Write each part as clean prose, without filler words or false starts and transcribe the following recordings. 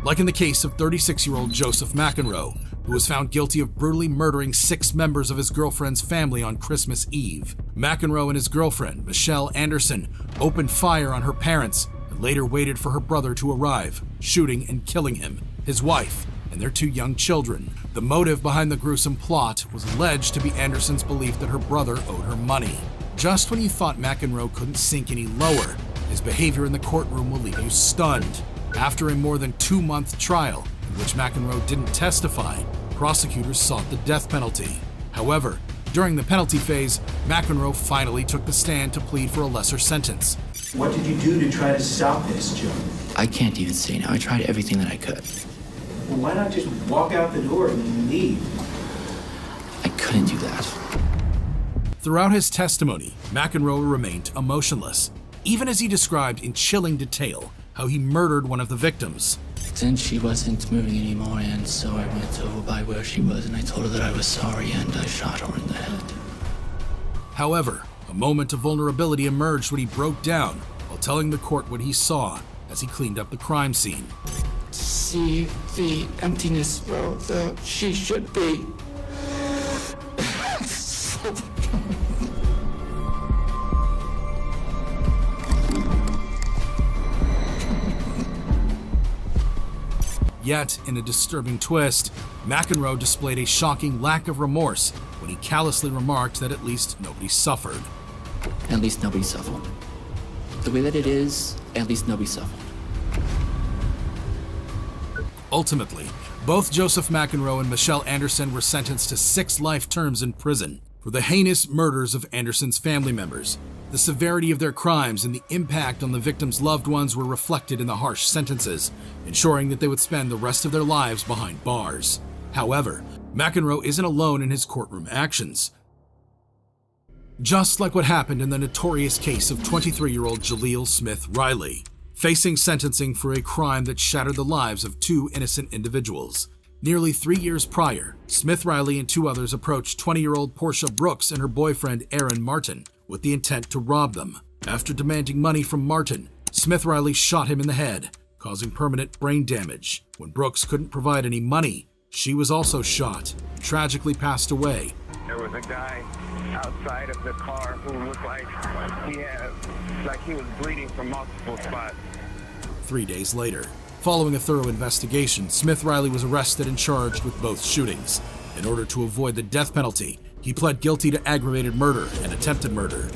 Like in the case of 36-year-old Joseph McEnroe, who was found guilty of brutally murdering 6 members of his girlfriend's family on Christmas Eve. McEnroe and his girlfriend, Michelle Anderson, opened fire on her parents and later waited for her brother to arrive, shooting and killing him, his wife, and their 2 young children. The motive behind the gruesome plot was alleged to be Anderson's belief that her brother owed her money. Just when you thought McEnroe couldn't sink any lower, his behavior in the courtroom will leave you stunned. After a more than 2-month trial, in which McEnroe didn't testify, prosecutors sought the death penalty. However, during the penalty phase, McEnroe finally took the stand to plead for a lesser sentence. What did you do to try to stop this, Joe? I can't even say now. I tried everything that I could. Well, why not just walk out the door and leave? I couldn't do that. Throughout his testimony, McEnroe remained emotionless, even as he described in chilling detail how he murdered one of the victims. Then she wasn't moving anymore, and so I went over by where she was and I told her that I was sorry and I shot her in the head. However, a moment of vulnerability emerged when he broke down while telling the court what he saw as he cleaned up the crime scene. See the emptiness where she should be. Yet, in a disturbing twist, McEnroe displayed a shocking lack of remorse when he callously remarked that at least nobody suffered. At least nobody suffered. The way that it is, at least nobody suffered. Ultimately, both Joseph McEnroe and Michelle Anderson were sentenced to 6 life terms in prison for the heinous murders of Anderson's family members. The severity of their crimes and the impact on the victims' loved ones were reflected in the harsh sentences, ensuring that they would spend the rest of their lives behind bars. However, McEnroe isn't alone in his courtroom actions. Just like what happened in the notorious case of 23-year-old Jaleel Smith Riley, facing sentencing for a crime that shattered the lives of 2 innocent individuals. Nearly 3 years prior, Smith Riley and 2 others approached 20-year-old Portia Brooks and her boyfriend Aaron Martin with the intent to rob them. After demanding money from Martin, Smith Riley shot him in the head, causing permanent brain damage. When Brooks couldn't provide any money, she was also shot and tragically passed away. There was a guy outside of the car who looked like he was bleeding from multiple spots. 3 days later, following a thorough investigation, Smith Riley was arrested and charged with both shootings. In order to avoid the death penalty, he pled guilty to aggravated murder and attempted murder.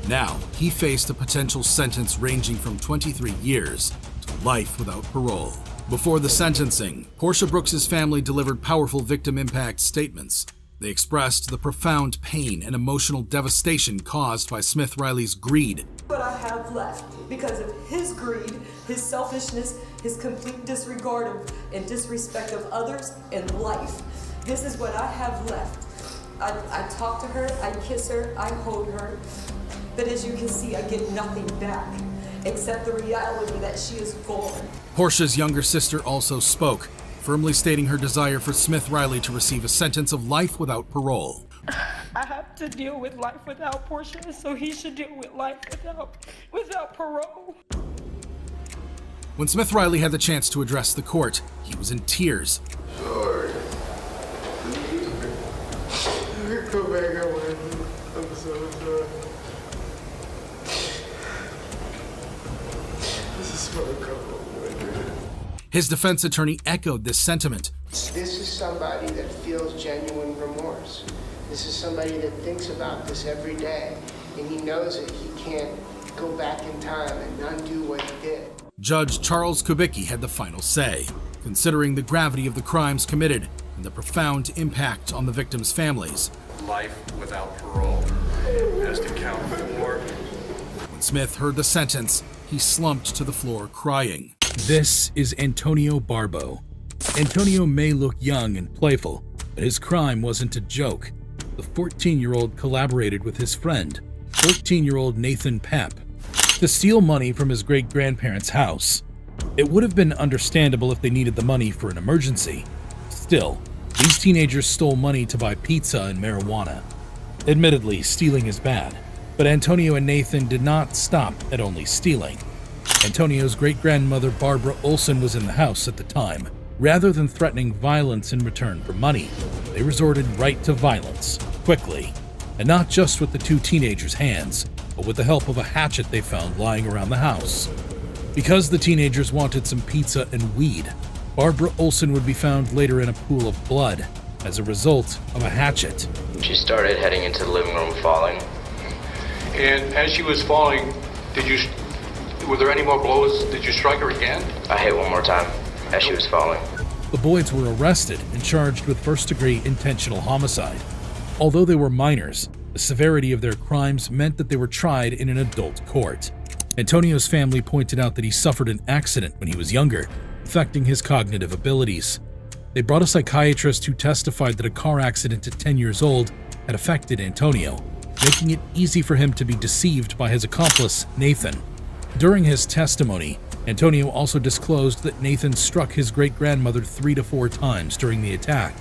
Now, he faced a potential sentence ranging from 23 years to life without parole. Before the sentencing, Portia Brooks' family delivered powerful victim impact statements. They expressed the profound pain and emotional devastation caused by Smith Riley's greed. What I have left because of his greed, his selfishness, his complete disregard of and disrespect of others and life. This is what I have left. I talk to her, I kiss her, I hold her, but as you can see, I get nothing back except the reality that she is gone. Portia's younger sister also spoke, firmly stating her desire for Smith Riley to receive a sentence of life without parole. I have to deal with life without Portia, so he should deal with life without parole. When Smith Riley had the chance to address the court, he was in tears. Sorry. Go back away. I'm so sorry. This is what I come. His defense attorney echoed this sentiment. This is somebody that feels genuine remorse. This is somebody that thinks about this every day, and he knows that he can't go back in time and undo what he did. Judge Charles Kubicki had the final say, considering the gravity of the crimes committed and the profound impact on the victims' families. Life without parole has to count for. When Smith heard the sentence, he slumped to the floor crying. This is Antonio Barbo. Antonio may look young and playful, but his crime wasn't a joke. The 14-year-old collaborated with his friend, 13-year-old Nathan Pepp, to steal money from his great-grandparents' house. It would have been understandable if they needed the money for an emergency. Still, these teenagers stole money to buy pizza and marijuana. Admittedly, stealing is bad, but Antonio and Nathan did not stop at only stealing. Antonio's great-grandmother Barbara Olson was in the house at the time. Rather than threatening violence in return for money, they resorted right to violence, quickly. And not just with the two teenagers' hands, but with the help of a hatchet they found lying around the house. Because the teenagers wanted some pizza and weed, Barbara Olson would be found later in a pool of blood as a result of a hatchet. She started heading into the living room falling. And as she was falling, were there any more blows? Did you strike her again? I hit one more time as she was falling. The Boyds were arrested and charged with first-degree intentional homicide. Although they were minors, the severity of their crimes meant that they were tried in an adult court. Antonio's family pointed out that he suffered an accident when he was younger, affecting his cognitive abilities. They brought a psychiatrist who testified that a car accident at 10 years old had affected Antonio, making it easy for him to be deceived by his accomplice, Nathan. During his testimony, Antonio also disclosed that Nathan struck his great-grandmother 3 to 4 times during the attack.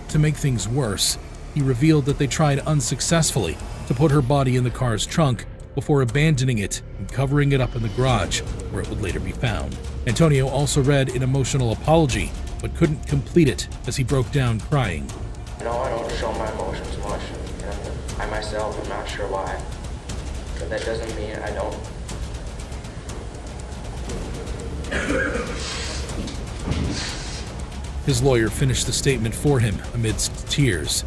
To make things worse, he revealed that they tried unsuccessfully to put her body in the car's trunk before abandoning it and covering it up in the garage, where it would later be found. Antonio also read an emotional apology, but couldn't complete it as he broke down crying. No, I don't show my emotions much. I myself am not sure why. But that doesn't mean I don't. His lawyer finished the statement for him amidst tears.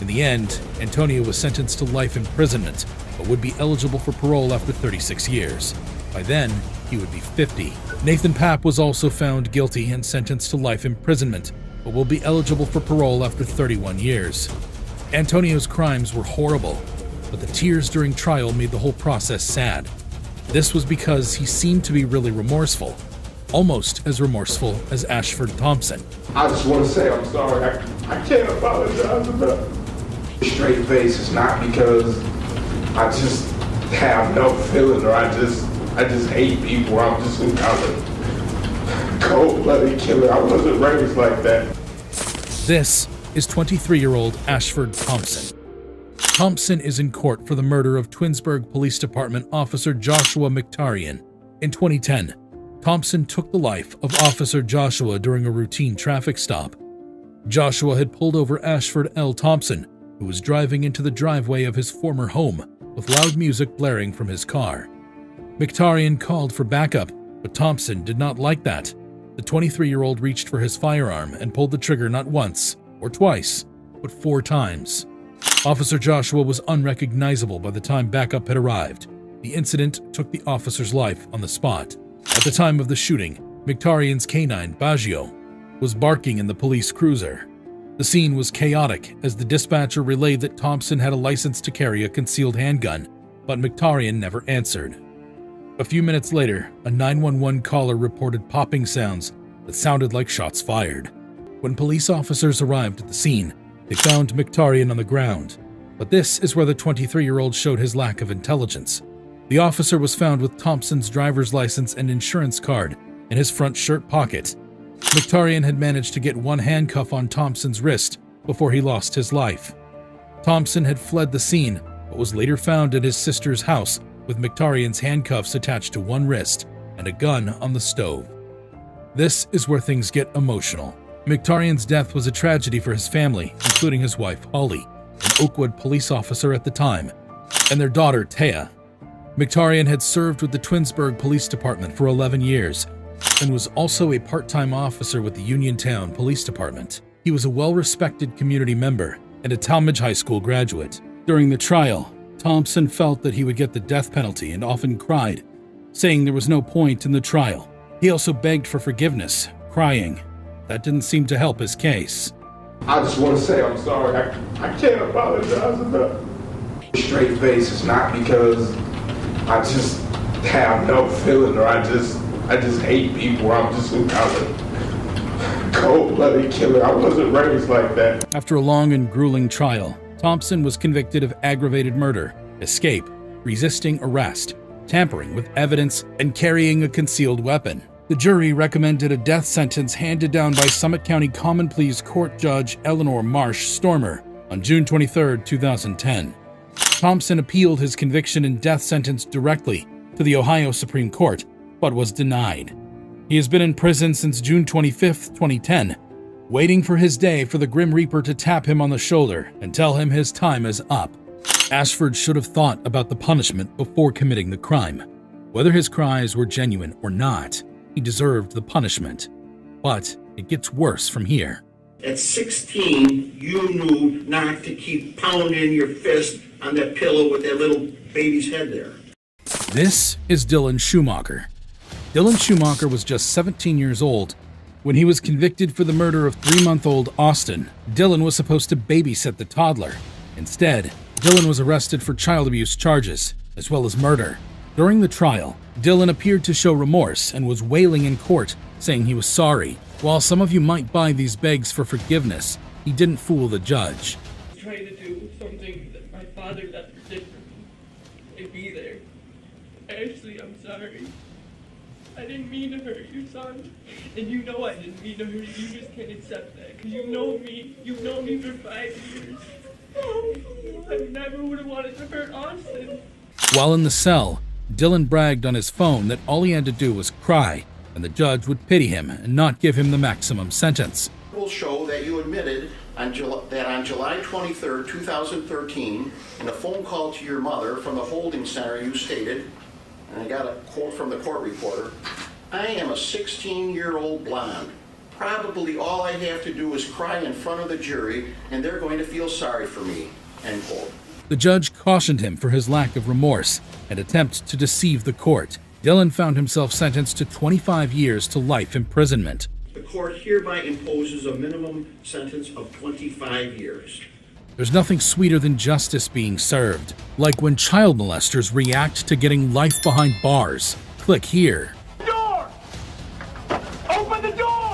In the end, Antonio was sentenced to life imprisonment, but would be eligible for parole after 36 years. By then, he would be 50. Nathan Papp was also found guilty and sentenced to life imprisonment, but will be eligible for parole after 31 years. Antonio's crimes were horrible, but the tears during trial made the whole process sad. This was because he seemed to be really remorseful, almost as remorseful as Ashford Thompson. I just want to say I'm sorry. I can't apologize enough. Straight face is not because I just have no feeling or I just hate people. I'm just some kind of cold-blooded killer. I wasn't raised like that. This is 23-year-old Ashford Thompson. Thompson is in court for the murder of Twinsburg Police Department officer Joshua Mkhitaryan. In 2010, Thompson took the life of Officer Joshua during a routine traffic stop. Joshua had pulled over Ashford L. Thompson, who was driving into the driveway of his former home with loud music blaring from his car. Mkhitaryan called for backup, but Thompson did not like that. The 23-year-old reached for his firearm and pulled the trigger not once or twice, but 4 times. Officer Joshua was unrecognizable by the time backup had arrived. The incident took the officer's life on the spot. At the time of the shooting, Mkhitaryan's canine, Baggio, was barking in the police cruiser. The scene was chaotic as the dispatcher relayed that Thompson had a license to carry a concealed handgun, but Mkhitaryan never answered. A few minutes later, a 911 caller reported popping sounds that sounded like shots fired. When police officers arrived at the scene, they found Mkhitaryan on the ground. But this is where the 23-year-old showed his lack of intelligence. The officer was found with Thompson's driver's license and insurance card in his front shirt pocket. Mkhitaryan had managed to get one handcuff on Thompson's wrist before he lost his life. Thompson had fled the scene, but was later found at his sister's house with Mkhitaryan's handcuffs attached to one wrist and a gun on the stove. This is where things get emotional. Mkhitaryan's death was a tragedy for his family, including his wife, Holly, an Oakwood police officer at the time, and their daughter, Taya. Mkhitaryan had served with the Twinsburg Police Department for 11 years and was also a part-time officer with the Uniontown Police Department. He was a well-respected community member and a Talmadge High School graduate. During the trial, Thompson felt that he would get the death penalty and often cried, saying there was no point in the trial. He also begged for forgiveness, crying. That didn't seem to help his case. I just want to say I'm sorry. I can't apologize enough. Straight face is not because I just have no feeling or I just hate people. I'm just some kind of cold-blooded killer. I wasn't raised like that. After a long and grueling trial, Thompson was convicted of aggravated murder, escape, resisting arrest, tampering with evidence, and carrying a concealed weapon. The jury recommended a death sentence handed down by Summit County Common Pleas Court Judge Eleanor Marsh Stormer on June 23, 2010. Thompson appealed his conviction and death sentence directly to the Ohio Supreme Court, but was denied. He has been in prison since June 25, 2010, waiting for his day for the Grim Reaper to tap him on the shoulder and tell him his time is up. Ashford should have thought about the punishment before committing the crime. Whether his cries were genuine or not, he deserved the punishment. But it gets worse from here. At 16, you knew not to keep pounding your fist on that pillow with that little baby's head there. This is Dylan Schumacher. Dylan Schumacher was just 17 years old. When he was convicted for the murder of 3-month-old Austin, Dylan was supposed to babysit the toddler. Instead, Dylan was arrested for child abuse charges, as well as murder. During the trial, Dylan appeared to show remorse and was wailing in court, saying he was sorry. While some of you might buy these begs for forgiveness, he didn't fool the judge. I was trying to do something that my father never did for me, and be there. Ashley, I'm sorry. I didn't mean to hurt you, son. And you know I didn't mean to hurt you. You just can't accept that, because you know me. You've known me for 5 years. I never would have wanted to hurt Austin. While in the cell, Dylan bragged on his phone that all he had to do was cry, and the judge would pity him and not give him the maximum sentence. Will show that you admitted that on July 23, 2013, in a phone call to your mother from the holding center, you stated, and I got a quote from the court reporter, "I am a 16-year-old blonde. Probably all I have to do is cry in front of the jury, and they're going to feel sorry for me," end quote. The judge cautioned him for his lack of remorse and attempt to deceive the court. Dylan found himself sentenced to 25 years to life imprisonment. The court hereby imposes a minimum sentence of 25 years. There's nothing sweeter than justice being served, like when child molesters react to getting life behind bars. Click here. Door! Open the door!